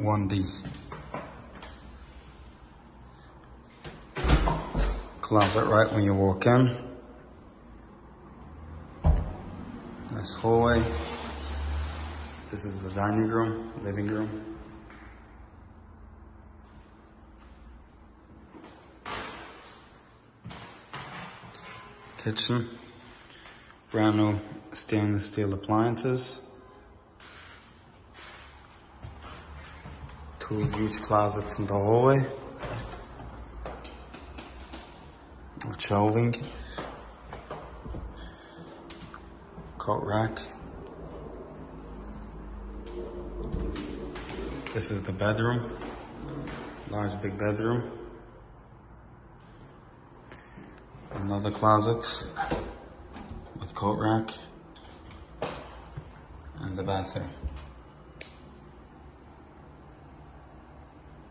1D. Closet right when you walk in. Nice hallway. This is the dining room, living room. Kitchen. Brand new stainless steel appliances. 2 huge closets in the hallway. With shelving. Coat rack. This is the bedroom. Large big bedroom. Another closet with coat rack. And the bathroom.